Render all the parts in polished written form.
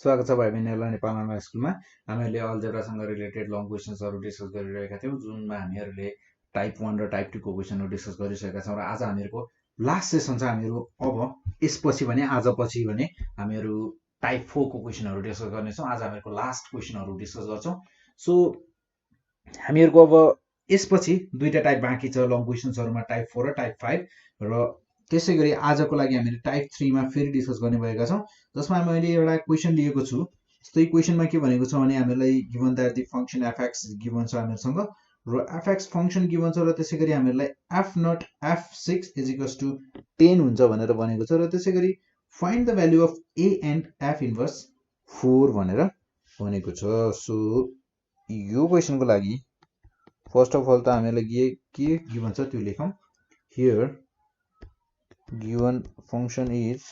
स्वागत छ भाइ बहिनीहरुलाई नेपाल N.O.S स्कुलमा। हामीले अल्जेब्रासँग रिलेटेड लङ क्वेशन्सहरु डिस्कस गरिरहेका थियौं, जुनमा हामीहरुले टाइप 1 र टाइप 2 को क्वेशनहरु डिस्कस गरिसकेका छौं र आज हामीहरुको लास्ट सेसन छ। हामीहरु अब यसपछि भने आजपछि भने हामीहरु टाइप 4 को क्वेशनहरु डिस्कस गर्ने छौं। आज हामीहरुको लास्ट क्वेशनहरु डिस्कस गर्छौं। सो हामीहरुको अब यसपछि दुईटा टाइप बाँकी छ लङ क्वेशन्सहरुमा, टाइप 4 र टाइप 5 र त्यसैगरी आजको लागि हामीले टाइप 3 मा फेरि डिस्कस गर्ने भएका छौं, जसमा मैले एउटा क्वेशन लिएको छु। त्यही क्वेशनमा के भनेको छ भने हामीलाई given that the function fx given छ हामीहरुसँग र fx फंक्शन गिवन छ र त्यसैगरी हामीलाई f0 f6 = 10 हुन्छ भनेर भनेको छ र त्यसैगरी find the value of a and f inverse 4 भनेर भनेको छ। सो यो क्वेशनको लागि फर्स्ट अफ अल त हामीलाई के गिवन छ त्यो लेखौं। हियर given function is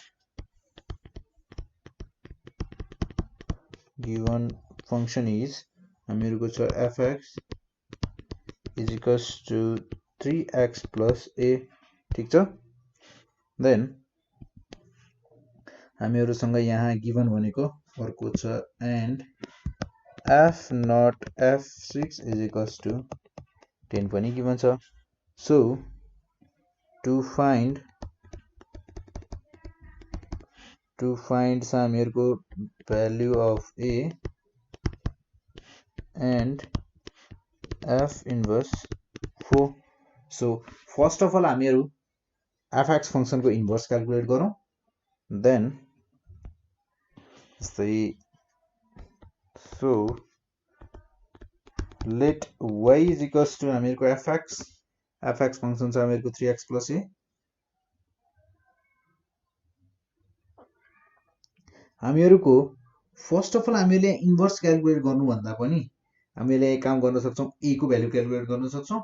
हामीहरुको छ fx = 3x plus a, ठीक छ। देन हामीहरुसँग यहाँ गिवन भनेको अर्को छ and f0 f6 = 10 पनि गिवन छ। So to find हामीहरुको value of a and f inverse 4। so first of all हामीहरु fx फंक्शन को इन्भर्स क्याल्कुलेट गरौं। देन so let y = हामीहरुको fx फंक्शन छ हामीहरुको 3x plus a। हामीहरुको फर्स्ट अफ अल हामीले इन्भर्स क्याल्कुलेट गर्नु भन्दा पनि हामीले काम गर्न सक्छौं, a को भ्यालु क्याल्कुलेट गर्न सक्छौं,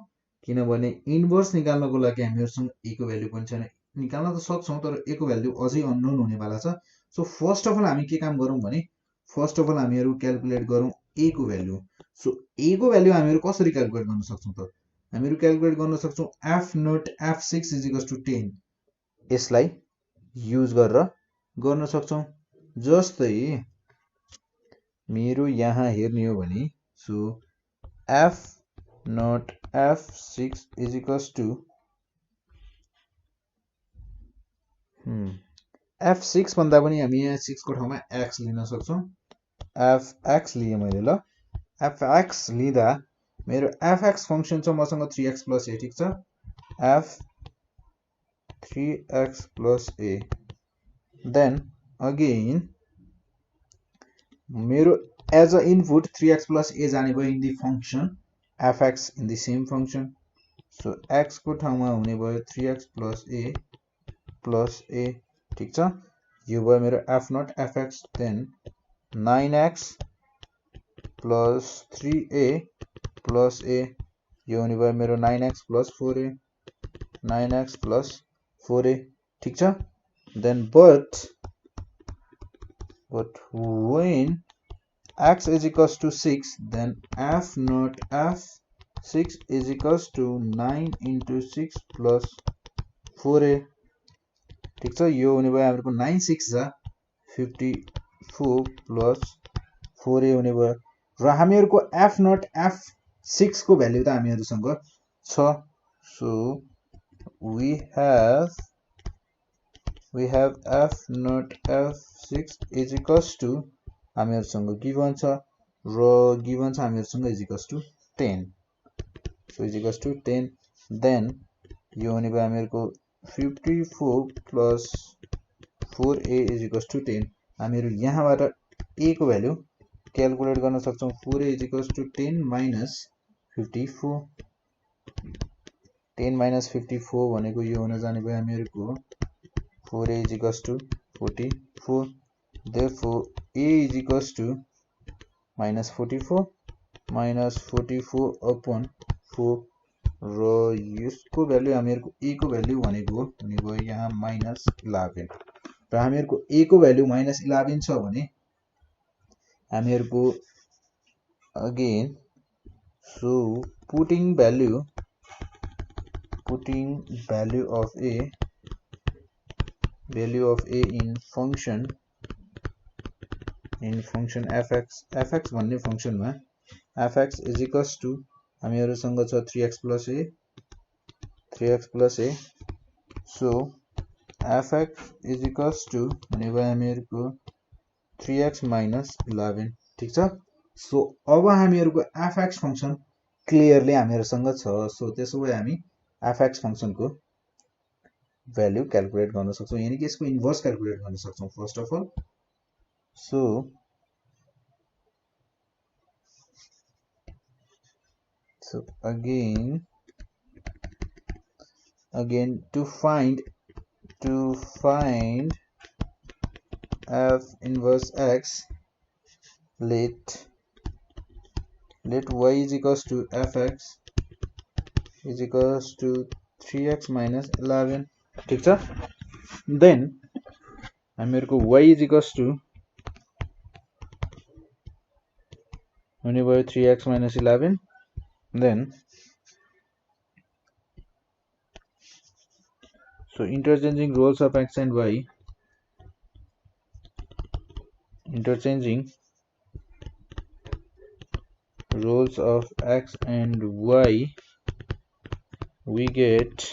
किनभने इन्भर्स निकाल्नको लागि हामीहरुसँग a को भ्यालु पनि छैन। निकाल्न त सक्छौं तर a को भ्यालु अझै अननोन हुनेवाला छ। सो फर्स्ट अफ अल हामी के काम गरौं भने फर्स्ट अफ अल हामीहरु क्याल्कुलेट गरौं a को भ्यालु। सो a को भ्यालु हामीहरु कसरी क्याल्कुलेट गर्न सक्छौं त हामीहरु क्याल्कुलेट गर्न सक्छौं f0 f6 = 10 यसलाई युज गरेर गर्न सक्छौं। जस्तै मेरो यहाँ हेर्ने हो भने सो f0 f6 = f6 भन्दा पनि हामी यहाँ 6 को ठाउँमा x लिन सक्छौं। fx लिए मैले ल fx लिदा मेरो fx फंक्शन छ मसँग 3x plus a, ठीक छ। f 3x plus a then again मेरो as a input 3x plus a जाने भयो in the function fx in the same function. So x को ठाउँमा हुने भयो 3x plus a, ठीक छ। यो भयो मेरो f0 fx। then 9x plus 3a plus a यो हुने भयो मेरो 9x plus 4a, ठीक छ। then but when x = 6 then f0 f6 = 9 × 6 plus 4a, ठीक छ। यो हुने भयो हाम्रो 9 6 जा 54 plus 4a हुने भयो र हामीहरुको f0 f6 को भ्यालु त हामीहरुसँग छ। So we have f0 f6 = हामीहरुसँग गिवन छ र गिवन छ हामीहरुसँग = 10। सो =10 देन यो हुने भयो हामीहरुको 54 plus 4a = 10। हामीहरु यहाँबाट a को भ्यालु क्याल्कुलेट गर्न सक्छौं। 4a = 10 minus 54। 10 minus 54 भनेको यो हुन जाने भयो हामीहरुको 4a = 44। therefore a = -44 upon 4 र यसको भ्यालु हामीहरुको a को भ्यालु भनेको हुने भयो यहाँ -11 र हामीहरुको a को भ्यालु -11 छ भने हामीहरुको again so putting value of a in function in function fx भन्ने फंक्शनमा fx इज इक्वल्स टु हामीहरुसँग छ 3x plus a so fx is equals to भनेको हामीहरुको 3x minus 11 ठीक छ सो अब हामीहरुको fx फंक्शन क्लियरली हामीहरुसँग छ सो त्यसो भए हामी fx फंक्शन को भ्यालु क्याल्कुलेट गर्न सक्छौं यानी कि यसको इन्भर्स क्याल्कुलेट गर्न सक्छौं first of all so again to find f inverse x let y is equals to fx is equals to 3x minus 11 ठीक छ then हामीहरुको y is equals to हुने भयो 3x minus 11 then so interchanging roles of x and y we get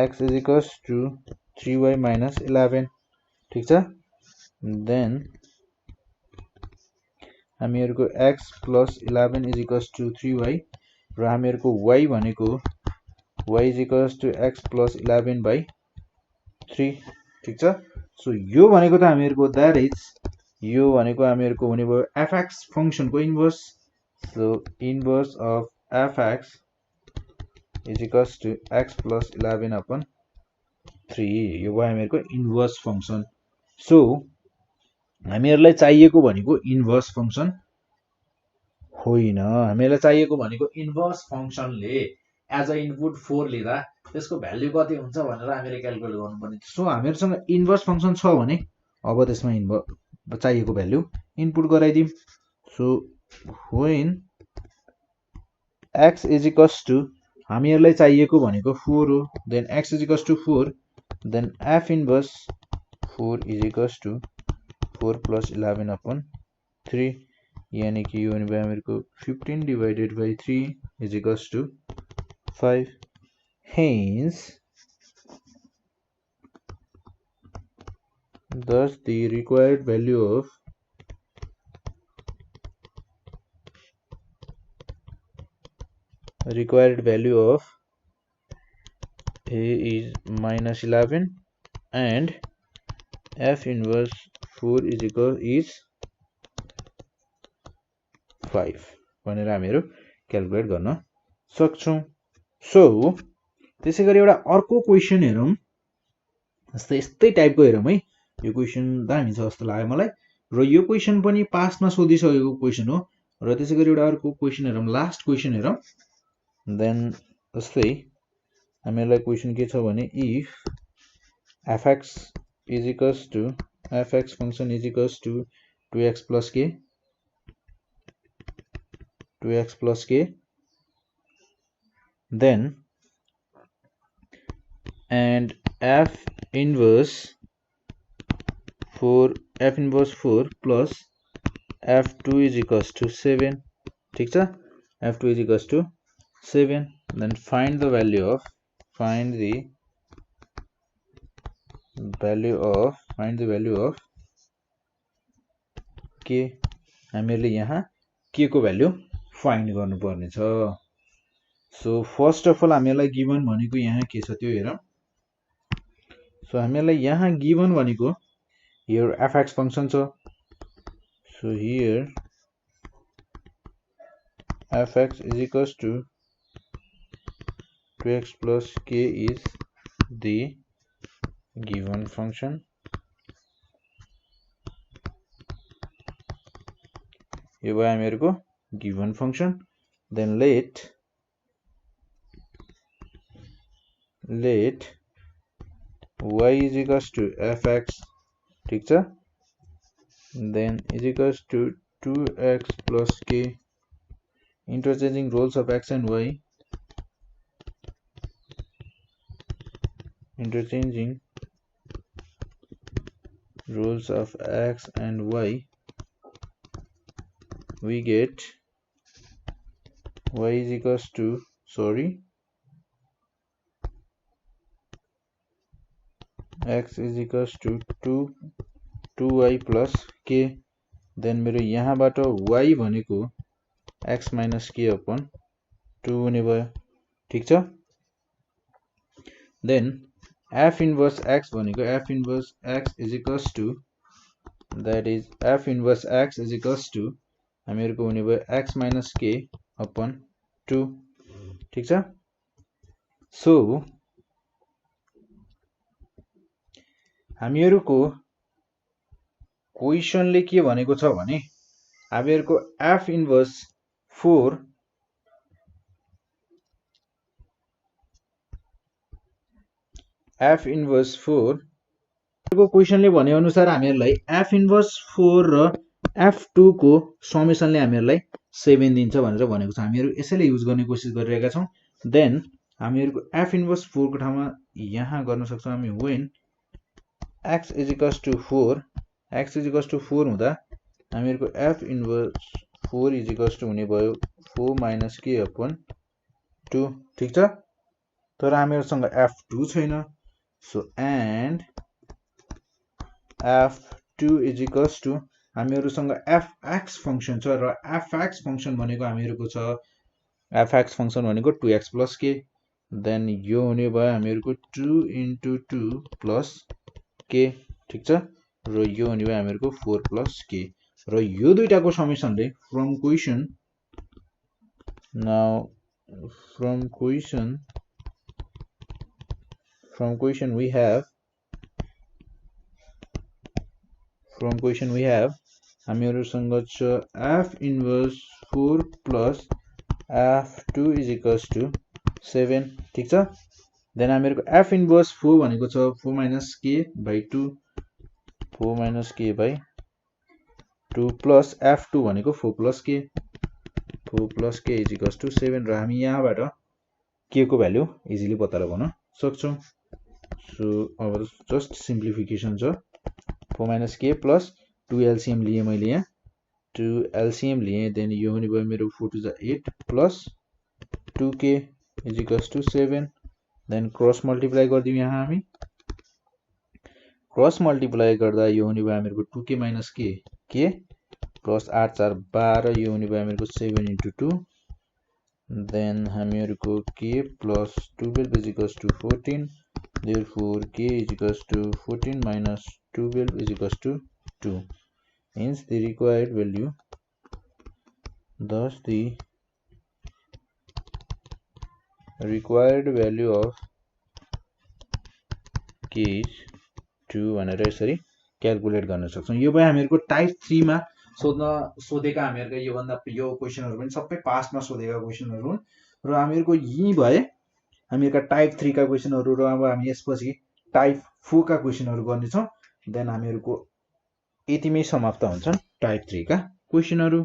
x is equals to 3y minus 11 ठीक छ then हामीहरुको x plus 11 is equals to 3y र हामीहरुको y भनेको y is equals to x plus 11 by 3 ठीक छ so यो भनेको त हामीहरुको that is यो भनेको हामीहरुको हुने भयो fx फंक्शन को inverse so inverse of fx is equals to x plus 11 upon 3 यो भयो हामीहरुको इन्भर्स फंक्शन सो हामीहरुलाई चाहिएको भनेको इन्भर्स फंक्शन होइन हामीलाई चाहिएको भनेको इन्भर्स फंक्शनले एज अ इनपुट 4 लिँदा त्यसको भ्यालु कति हुन्छ भनेर हामीले क्याल्कुलेट गर्नुपर्ने सो हामीहरुसँग इन्भर्स फंक्शन छ भने अब त्यसमा चाहिएको भ्यालु इनपुट गराइदिम so when x is equals to हामीहरुलाई चाहिएको भनेको 4 हो then x is equals to 4 then f inverse 4 is equals to 4 plus 11 upon 3 यानी कि यो भने हामीहरुको 15 divided by 3 is equals to 5 hence thus the required value of a is minus 11 and f inverse 4 is equal is 5 भनेर हामीहरु calculate गर्न सक्छौं so त्यसैगरी एउटा अर्को क्वेशन हेरौं यस्तै टाइपको हेरौं है यो क्वेशन दामी छ जस्तो लाग्यो मलाई र यो क्वेशन पनि पास्टमा सोधिसकेको क्वेशन हो र त्यसैगरी एउटा अर्को क्वेशन हेरौं लास्ट क्वेशन हेरौं देन जस्तै हामीलाई क्वेशन के छ भने if fx is equals to fx function is equals to 2x plus k then and f inverse 4 plus f2 is equals to 7 ठीक छ f2 is equals to 7 then find the value of k हामीले यहाँ k को value find गर्नुपर्ने छ so first of all हामीलाई given भनेको यहाँ के छ त्यो हेरौं सो हामीलाई यहाँ गिवन भनेको here fx फंक्शन छ so here fx is equals to 2x plus k is the given function यो भयो हामीहरुको given function then let y is equals to fx ठीक छ then is equals to 2x plus k interchanging roles of x and y rules of x and y, we get y is equals to x is equals to 2y plus k. then मेरो यहाँबाट y भनेको x minus k upon 2 हुने भयो ठीक छ। then f inverse x भनेको f inverse x is equals to that is f inverse x is equals to हामीहरुको हुने भयो x minus k upon 2 ठीक छ। so हामीहरुको क्वेशनले के भनेको छ भने हामीहरुको f inverse 4 को क्वेशनले भने अनुसार हामीहरुलाई f inverse 4 र f2 को समेसनले हामीहरुलाई 7 दिन्छ भनेर भनेको छ। हामीहरु यसैले युज गर्ने कोशिश गरिरहेका छौं। देन हामीहरुको f inverse 4 को ठाउँमा यहाँ गर्न सक्छौं हामी when x is equals to 4 हुँदा हामीहरुको f inverse 4 is equals to हुने भयो 4 minus k upon 2 ठीक छ। तर हामीहरुसँग f2 छैन। so and f2 is equals to हामीहरुसँग fx function छ र fx फंक्शन भनेको हामीहरुको छ fx फंक्शन भनेको 2x plus k। then यो हुने भयो हामीहरुको 2 into 2 plus k ठीक छ र यो हुने भयो हामीहरुको 4 plus k र यो दुईटाको समेसनले from question we have हामीहरुसँग छ f inverse 4 plus f2 is equals to 7 ठीक छ। then हामीहरुको f inverse 4 भनेको छ 4 minus k by 2 plus f2 भनेको 4 plus k is equals to 7 र हामी यहाँबाट k को भ्यालु इजिली पत्ता लगाउन सक्छौं। so अब जस्ट सिम्प्लिफिकेसन छ 4 minus k plus 2 LCM लिए मैले यहाँ 2 LCM लिए then यो हुने भयो मेरो 4 to the 8 plus 2k is equals to 7 then cross multiply गर्दियौ यहाँ हामी क्रस मल्टिप्लाई गर्दा यो हुने भयो हामीहरुको 2k minus k plus 8 4 12 यो हुने भयो हामीहरुको 7 into 2 then हामीहरुको k plus 12 is equals to 14 therefore k is equals to 14 minus 12 is equals to 2 hence the required value of k is 2 भनेर यसरी क्याल्कुलेट गर्न सक्छौं। यो भयो हामीहरुको टाइप 3 मा सोधेका हामीहरुको यो क्वेशनहरु पनि सबै पास्टमा सोधेका क्वेशनहरु हुन् र हामीहरुको यही भए हामीहरुका टाइप 3 का क्वेशनहरु र अब हामी यसपछि टाइप 4 का क्वेशनहरु गर्ने छौं। देन हामीहरुको यतिमै समाप्त हुन्छन् टाइप 3 का क्वेशनहरु।